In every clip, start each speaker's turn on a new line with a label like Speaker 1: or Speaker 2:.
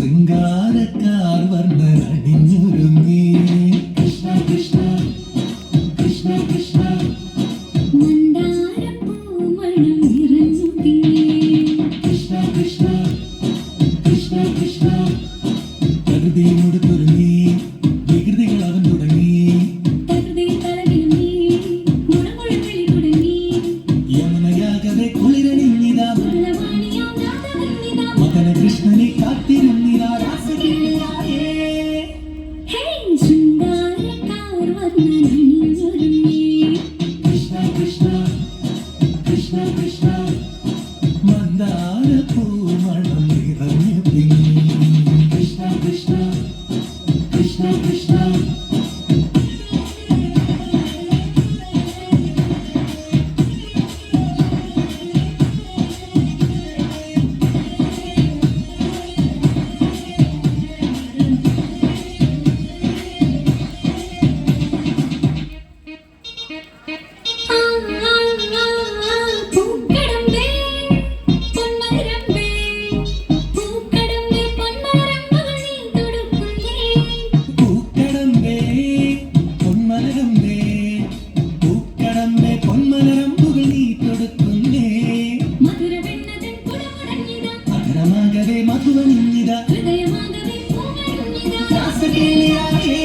Speaker 1: ശൃംഗാരക്കാർ വർണ്ണനണിഞ്ഞൊരുങ്ങി കൃഷ്ണ കൃഷ്ണ കൃഷ്ണ കൃഷ്ണ
Speaker 2: മന്ദാരപ്പൂമണം നിറഞ്ഞു തിങ്ങി
Speaker 1: കൃഷ്ണ കൃഷ്ണ കൃഷ്ണ കൃഷ്ണ കരുതി മുടുത്തൊരുങ്ങി വികൃതികൾ അവൻ തുടങ്ങി
Speaker 2: തകൃതി തലകിലുങ്ങി മുഴമുഴവിളി തുടങ്ങി
Speaker 1: യമുനയാകവെ കുളിരണിഞ്ഞിതാ
Speaker 2: മുള്ളവാണിയാം രാധവന്നിതാ
Speaker 1: മകന കൃഷ്ണനെ കാത്തിരുന്നിതാ രാസകീയായേ
Speaker 2: ഹേ ശൃംഗാരക്കാർ വർണ്ണനണിഞ്ഞൊരുങ്ങി
Speaker 1: കൃഷ്ണ കൃഷ്ണ കൃഷ്ണ കൃഷ്ണ മന്ദാരപ്പൂമണം നിറഞ്ഞു തിങ്ങി കൃഷ്ണ കൃഷ്ണ കൃഷ്ണ കൃഷ്ണ
Speaker 2: പൂക്കടമ്പേ പൊന്മരമ്പേ പൂക്കടമ്പേ പൊന്മരമ്പകൾ നീ തൊടുക്കുന്നേ
Speaker 1: പൂക്കടമ്പേ പൊന്മലരമ്പേ പൂക്കടമ്പേ പൊന്മലരമ്പുകൾ നീ തൊടുക്കുന്നേ
Speaker 2: മധുരവെണ്ണതൻ കുടമുടഞ്ഞിതാ
Speaker 1: മകരമാകവേ മധുവണിഞ്ഞിത
Speaker 2: ഹൃദയമാകവേ പൂമരുന്നിതാ
Speaker 1: രാസകീയായേ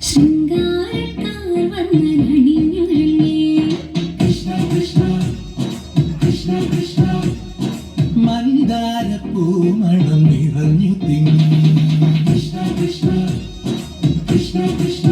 Speaker 2: ശൃംഗാരക്കാർ വർണ്ണനണിഞ്ഞൊരുങ്ങി
Speaker 1: കൃഷ്ണ കൃഷ്ണ കൃഷ്ണ കൃഷ്ണ മന്ദാരപ്പൂമണം നിറഞ്ഞു തിങ്ങി കൃഷ്ണ കൃഷ്ണ കൃഷ്ണ കൃഷ്ണ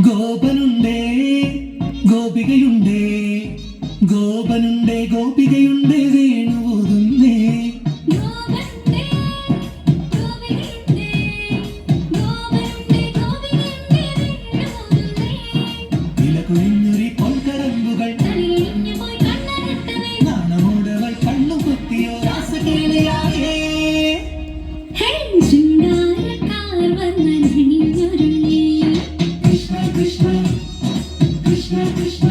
Speaker 1: ഗോപനുണ്ടേ ഗോപികയുണ്ടേ ഗോപനുണ്ടേ ഗോപികയുണ്ടേ വേണുവോതുന്നേ
Speaker 2: ഗോവന്ദേ ഗോവിന്ദേ ഗോവന്ദേ ഗോവിന്ദേ വേണുവോതുന്നേ
Speaker 1: വിലകുഴിഞ്ഞൊരി പൊൻകരമ്പുകൾ
Speaker 2: തലയിലിഞ്ഞു പോയി കണ്ണരട്ടവേ
Speaker 1: നാണമോടവൾ കണ്ണു കുത്തിയോ രാസകീലയായേ
Speaker 2: ഹേ ശൃംഗാരക്കാർ വർണ്ണനണിഞ്ഞൊരുങ്ങി
Speaker 1: കൃഷ്ണ കൃഷ്ണ കൃഷ്ണ കൃഷ്ണ